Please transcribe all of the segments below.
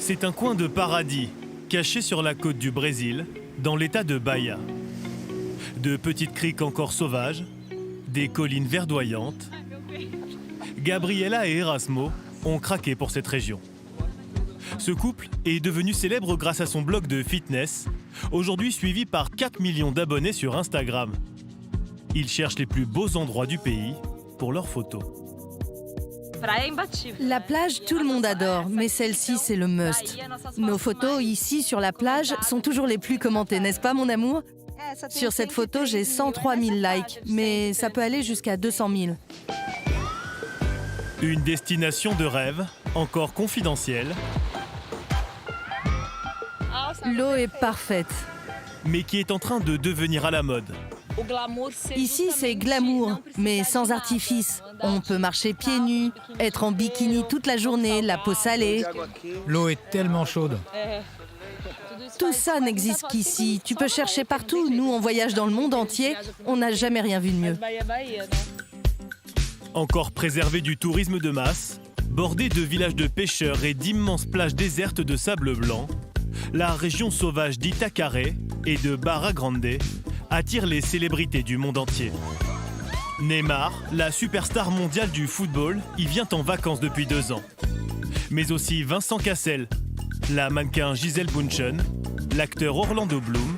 C'est un coin de paradis, caché sur la côte du Brésil, dans l'état de Bahia. De petites criques encore sauvages, des collines verdoyantes. Gabriela et Erasmo ont craqué pour cette région. Ce couple est devenu célèbre grâce à son blog de fitness, aujourd'hui suivi par 4 millions d'abonnés sur Instagram. Ils cherchent les plus beaux endroits du pays pour leurs photos. La plage, tout le monde adore, mais celle-ci, c'est le must. Nos photos ici sur la plage sont toujours les plus commentées, n'est-ce pas, mon amour? Sur cette photo, j'ai 103 000 likes, mais ça peut aller jusqu'à 200 000. Une destination de rêve, encore confidentielle, L'eau est parfaite. mais qui est en train de devenir à la mode. Ici, c'est glamour, mais sans artifice. On peut marcher pieds nus, être en bikini toute la journée, la peau salée. L'eau est tellement chaude. Tout ça n'existe qu'ici. Tu peux chercher partout. Nous, on voyage dans le monde entier. On n'a jamais rien vu de mieux. Encore préservée du tourisme de masse, bordée de villages de pêcheurs et d'immenses plages désertes de sable blanc, la région sauvage d'Itacaré et de Barra Grande attire les célébrités du monde entier. Neymar, la superstar mondiale du football, y vient en vacances depuis 2 ans. Mais aussi Vincent Cassel, la mannequin Gisèle Bündchen, l'acteur Orlando Bloom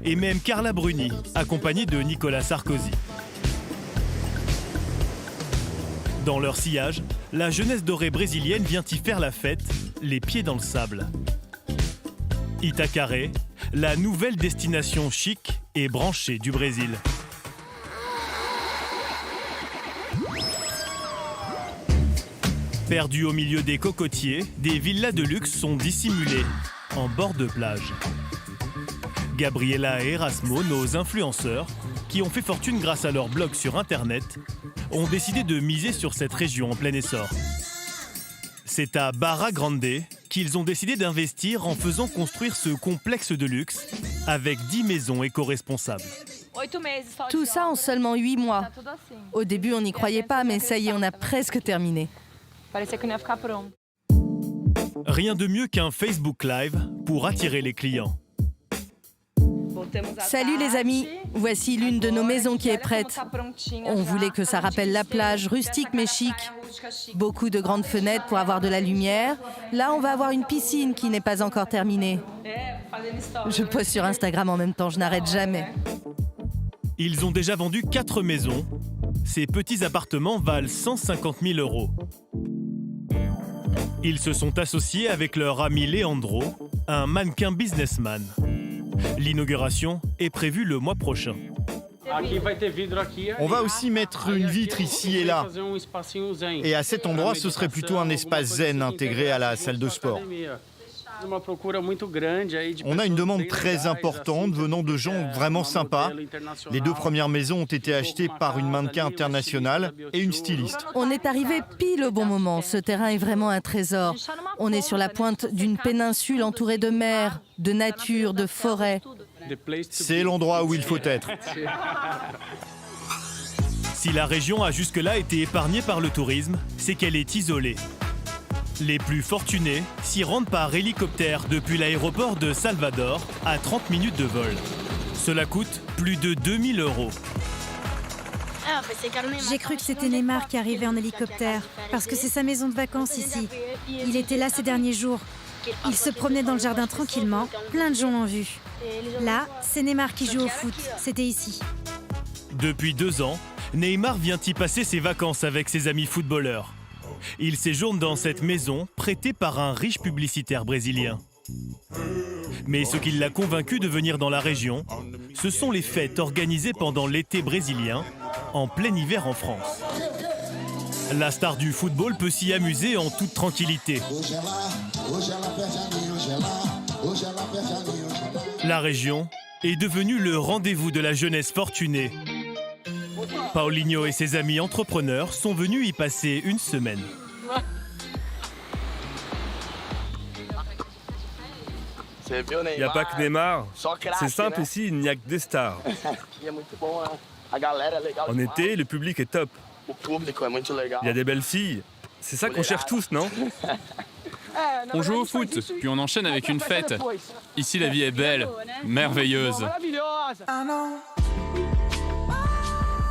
et même Carla Bruni, accompagnée de Nicolas Sarkozy. Dans leur sillage, la jeunesse dorée brésilienne vient y faire la fête, les pieds dans le sable. Itacaré, la nouvelle destination chic et branchée du Brésil. Perdus au milieu des cocotiers, des villas de luxe sont dissimulées, en bord de plage. Gabriela et Erasmo, nos influenceurs, qui ont fait fortune grâce à leur blog sur Internet, ont décidé de miser sur cette région en plein essor. C'est à Barra Grande qu'ils ont décidé d'investir en faisant construire ce complexe de luxe avec 10 maisons éco-responsables. Tout ça en seulement 8 mois. Au début, on n'y croyait pas, mais ça y est, on a presque terminé. Rien de mieux qu'un Facebook Live pour attirer les clients. Salut les amis, voici l'une de nos maisons qui est prête. On voulait que ça rappelle la plage, rustique mais chic. Beaucoup de grandes fenêtres pour avoir de la lumière. Là, on va avoir une piscine qui n'est pas encore terminée. Je poste sur Instagram en même temps, je n'arrête jamais. Ils ont déjà vendu 4 maisons. Ces petits appartements valent 150 000 €. Ils se sont associés avec leur ami Leandro, un mannequin businessman. L'inauguration est prévue le mois prochain. On va aussi mettre une vitre ici et là. Et à cet endroit, ce serait plutôt un espace zen intégré à la salle de sport. On a une demande très importante venant de gens vraiment sympas. Les 2 premières maisons ont été achetées par une mannequin internationale et une styliste. On est arrivé pile au bon moment. Ce terrain est vraiment un trésor. On est sur la pointe d'une péninsule entourée de mer, de nature, de forêts. C'est l'endroit où il faut être. Si la région a jusque-là été épargnée par le tourisme, c'est qu'elle est isolée. Les plus fortunés s'y rendent par hélicoptère depuis l'aéroport de Salvador à 30 minutes de vol. Cela coûte plus de 2 000 €. J'ai cru que c'était Neymar qui arrivait en hélicoptère, parce que c'est sa maison de vacances ici. Il était là ces derniers jours. Il se promenait dans le jardin tranquillement, plein de gens l'ont vu. Là, c'est Neymar qui joue au foot, c'était ici. Depuis 2 ans, Neymar vient y passer ses vacances avec ses amis footballeurs. Il séjourne dans cette maison prêtée par un riche publicitaire brésilien. Mais ce qui l'a convaincu de venir dans la région, ce sont les fêtes organisées pendant l'été brésilien, en plein hiver en France. La star du football peut s'y amuser en toute tranquillité. La région est devenue le rendez-vous de la jeunesse fortunée. Paulinho et ses amis entrepreneurs sont venus y passer une semaine. Il n'y a pas que Neymar. C'est simple ici, il n'y a que des stars. En été, le public est top. Il y a des belles filles. C'est ça qu'on cherche tous, non? On joue au foot, puis on enchaîne avec une fête. Ici, la vie est belle, merveilleuse.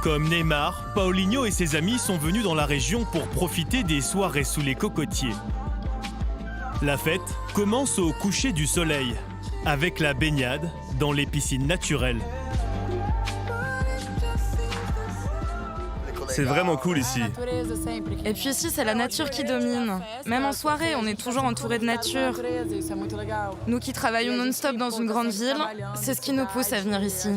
Comme Neymar, Paulinho et ses amis sont venus dans la région pour profiter des soirées sous les cocotiers. La fête commence au coucher du soleil, avec la baignade dans les piscines naturelles. C'est vraiment cool ici. Et puis ici, c'est la nature qui domine. Même en soirée, on est toujours entouré de nature. Nous qui travaillons non-stop dans une grande ville, c'est ce qui nous pousse à venir ici.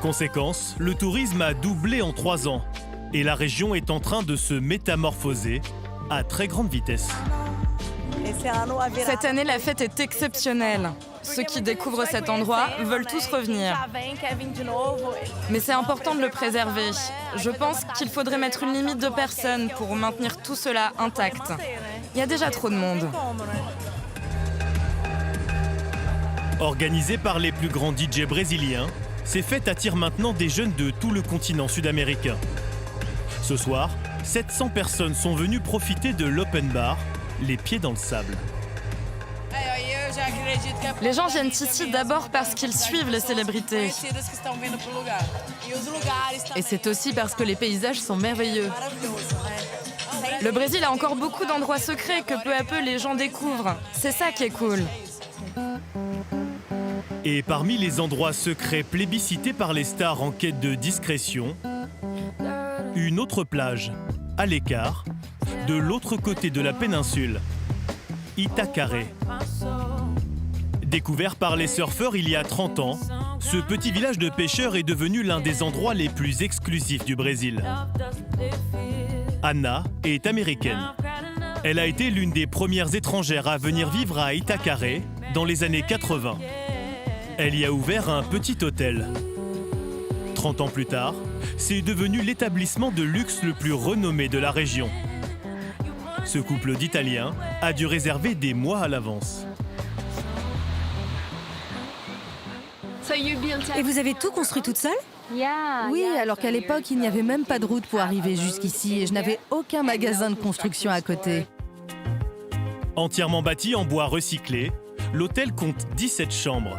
Conséquence, le tourisme a doublé en 3 ans et la région est en train de se métamorphoser à très grande vitesse. Cette année, la fête est exceptionnelle. Ceux qui découvrent cet endroit veulent tous revenir. Mais c'est important de le préserver. Je pense qu'il faudrait mettre une limite de personnes pour maintenir tout cela intact. Il y a déjà trop de monde. Organisée par les plus grands DJ brésiliens, ces fêtes attirent maintenant des jeunes de tout le continent sud-américain. Ce soir, 700 personnes sont venues profiter de l'open bar, les pieds dans le sable. Les gens viennent ici d'abord parce qu'ils suivent les célébrités. Et c'est aussi parce que les paysages sont merveilleux. Le Brésil a encore beaucoup d'endroits secrets que peu à peu les gens découvrent. C'est ça qui est cool. Et parmi les endroits secrets plébiscités par les stars en quête de discrétion, une autre plage, à l'écart, de l'autre côté de la péninsule, Itacaré. Découvert par les surfeurs il y a 30 ans, ce petit village de pêcheurs est devenu l'un des endroits les plus exclusifs du Brésil. Anna est américaine. Elle a été l'une des premières étrangères à venir vivre à Itacaré dans les années 80. Elle y a ouvert un petit hôtel. 30 ans plus tard, c'est devenu l'établissement de luxe le plus renommé de la région. Ce couple d'Italiens a dû réserver des mois à l'avance. Et vous avez tout construit toute seule? Oui, alors qu'à l'époque, il n'y avait même pas de route pour arriver jusqu'ici et je n'avais aucun magasin de construction à côté. Entièrement bâti en bois recyclé, l'hôtel compte 17 chambres.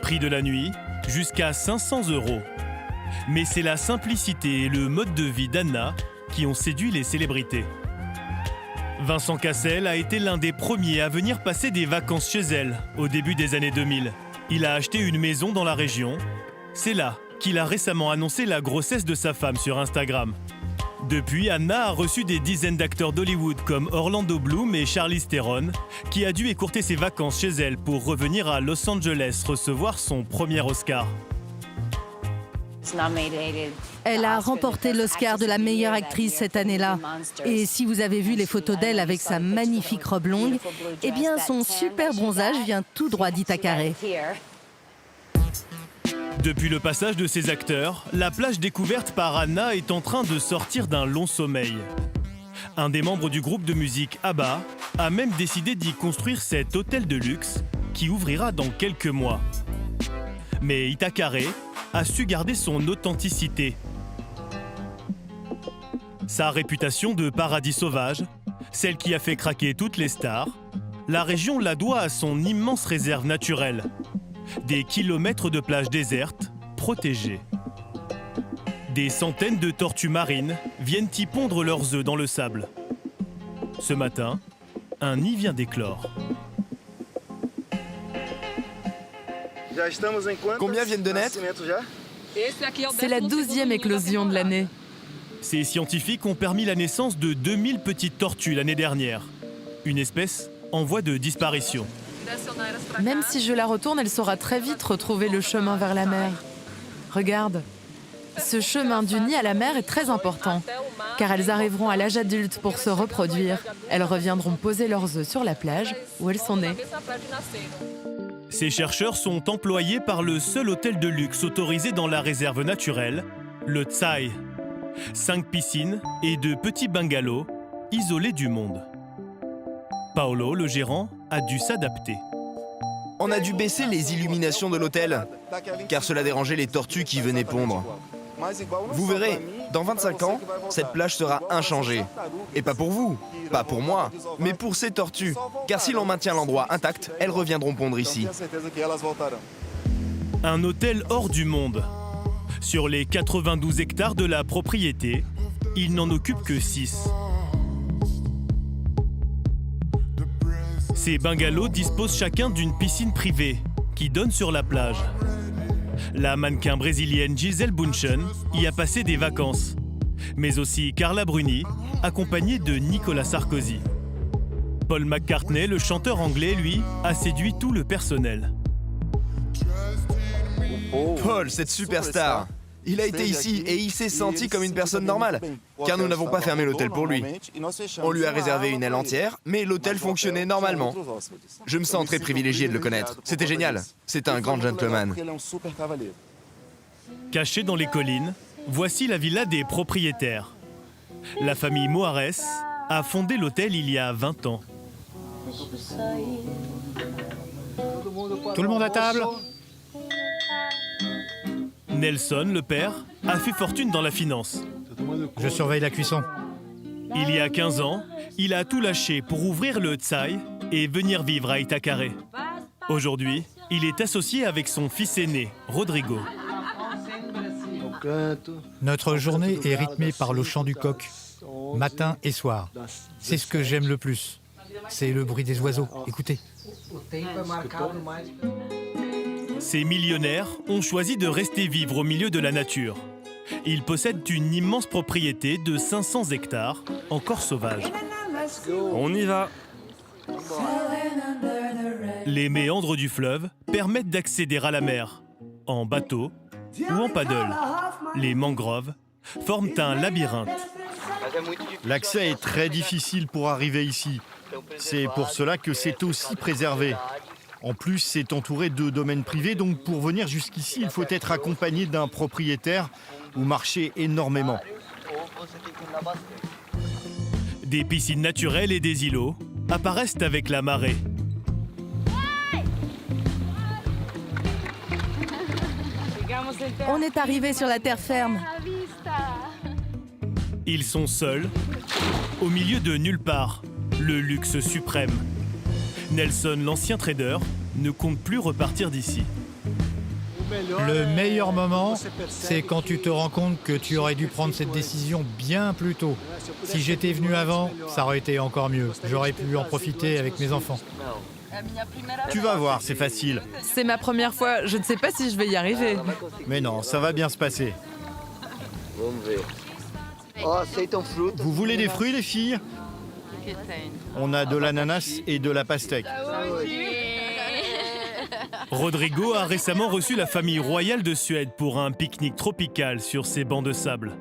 Prix de la nuit, jusqu'à 500 €. Mais c'est la simplicité et le mode de vie d'Anna qui ont séduit les célébrités. Vincent Cassel a été l'un des premiers à venir passer des vacances chez elle au début des années 2000. Il a acheté une maison dans la région. C'est là qu'il a récemment annoncé la grossesse de sa femme sur Instagram. Depuis, Anna a reçu des dizaines d'acteurs d'Hollywood comme Orlando Bloom et Charlize Theron, qui a dû écourter ses vacances chez elle pour revenir à Los Angeles recevoir son premier Oscar. Elle a remporté l'Oscar de la meilleure actrice cette année-là. Et si vous avez vu les photos d'elle avec sa magnifique robe longue, eh bien son super bronzage vient tout droit d'Itacaré. Depuis le passage de ces acteurs, la plage découverte par Anna est en train de sortir d'un long sommeil. Un des membres du groupe de musique ABBA a même décidé d'y construire cet hôtel de luxe qui ouvrira dans quelques mois. Mais Itacaré a su garder son authenticité. Sa réputation de paradis sauvage, celle qui a fait craquer toutes les stars, la région la doit à son immense réserve naturelle. Des kilomètres de plages désertes, protégées. Des centaines de tortues marines viennent y pondre leurs œufs dans le sable. Ce matin, un nid vient d'éclore. Combien viennent de naître? C'est la 12e éclosion de l'année. Ces scientifiques ont permis la naissance de 2000 petites tortues l'année dernière. Une espèce en voie de disparition. Même si je la retourne, elle saura très vite retrouver le chemin vers la mer. Regarde, ce chemin du nid à la mer est très important, car elles arriveront à l'âge adulte pour se reproduire. Elles reviendront poser leurs œufs sur la plage où elles sont nées. Ces chercheurs sont employés par le seul hôtel de luxe autorisé dans la réserve naturelle, le Tsai. 5 piscines et de petits bungalows isolés du monde. Paolo, le gérant, a dû s'adapter. On a dû baisser les illuminations de l'hôtel, car cela dérangeait les tortues qui venaient pondre. Vous verrez, Dans 25 ans, cette plage sera inchangée. Et pas pour vous, pas pour moi, mais pour ces tortues. Car si l'on maintient l'endroit intact, elles reviendront pondre ici. Un hôtel hors du monde. Sur les 92 hectares de la propriété, il n'en occupe que 6. Ces bungalows disposent chacun d'une piscine privée qui donne sur la plage. La mannequin brésilienne Gisele Bündchen y a passé des vacances, mais aussi Carla Bruni, accompagnée de Nicolas Sarkozy. Paul McCartney, le chanteur anglais, lui, a séduit tout le personnel. Paul, cette superstar, il a été ici et il s'est senti comme une personne normale, car nous n'avons pas fermé l'hôtel pour lui. On lui a réservé une aile entière, mais l'hôtel fonctionnait normalement. Je me sens très privilégié de le connaître. C'était génial. C'est un grand gentleman. Cachée dans les collines, voici la villa des propriétaires. La famille Moares a fondé l'hôtel il y a 20 ans. Tout le monde à table? Nelson, le père, a fait fortune dans la finance. Je surveille la cuisson. Il y a 15 ans, il a tout lâché pour ouvrir le Tsai et venir vivre à Itacaré. Aujourd'hui, il est associé avec son fils aîné, Rodrigo. Notre journée est rythmée par le chant du coq, matin et soir. C'est ce que j'aime le plus. C'est le bruit des oiseaux. Écoutez. Ces millionnaires ont choisi de rester vivre au milieu de la nature. Ils possèdent une immense propriété de 500 hectares, encore sauvage. On y va. Les méandres du fleuve permettent d'accéder à la mer, en bateau ou en paddle. Les mangroves forment un labyrinthe. L'accès est très difficile pour arriver ici. C'est pour cela que c'est aussi préservé. En plus, c'est entouré de domaines privés, donc pour venir jusqu'ici, il faut être accompagné d'un propriétaire ou marcher énormément. Des piscines naturelles et des îlots apparaissent avec la marée. On est arrivé sur la terre ferme. Ils sont seuls, au milieu de nulle part, le luxe suprême. Nelson, l'ancien trader, ne compte plus repartir d'ici. Le meilleur moment, c'est quand tu te rends compte que tu aurais dû prendre cette décision bien plus tôt. Si j'étais venu avant, ça aurait été encore mieux. J'aurais pu en profiter avec mes enfants. Tu vas voir, c'est facile. C'est ma première fois, je ne sais pas si je vais y arriver. Mais non, ça va bien se passer. Vous voulez des fruits, les filles? On a de l'ananas et de la pastèque. Rodrigo a récemment reçu la famille royale de Suède pour un pique-nique tropical sur ces bancs de sable.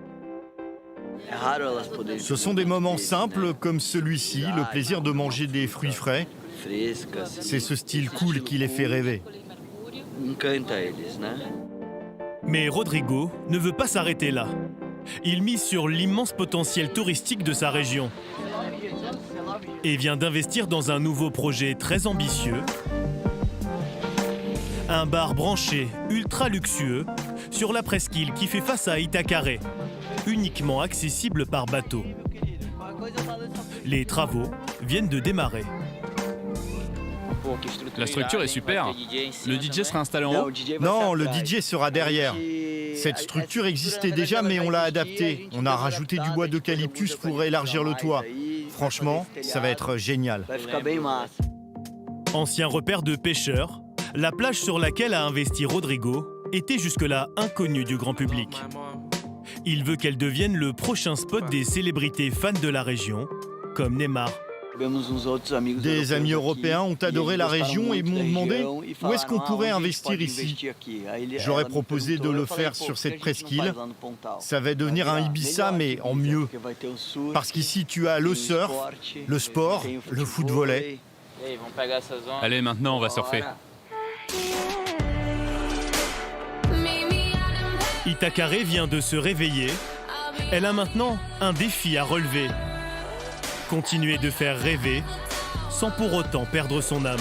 Ce sont des moments simples comme celui-ci, le plaisir de manger des fruits frais. C'est ce style cool qui les fait rêver. Mais Rodrigo ne veut pas s'arrêter là. Il mise sur l'immense potentiel touristique de sa région et vient d'investir dans un nouveau projet très ambitieux. Un bar branché, ultra luxueux, sur la presqu'île qui fait face à Itacaré, uniquement accessible par bateau. Les travaux viennent de démarrer. La structure est super. Le DJ sera installé en haut? Non, le DJ sera derrière. Cette structure existait déjà, mais on l'a adaptée. On a rajouté du bois d'eucalyptus pour élargir le toit. Franchement, ça va être génial. Ancien repère de pêcheurs, la plage sur laquelle a investi Rodrigo était jusque-là inconnue du grand public. Il veut qu'elle devienne le prochain spot des célébrités fans de la région, comme Neymar. Des amis européens ont adoré la région et m'ont demandé où est-ce qu'on pourrait investir ici. J'aurais proposé de le faire sur cette presqu'île. Ça va devenir un Ibiza, mais en mieux. Parce qu'ici, tu as le surf, le sport, le foot-volley. Allez, maintenant, on va surfer. Itacaré vient de se réveiller. Elle a maintenant un défi à relever. Continuer de faire rêver sans pour autant perdre son âme.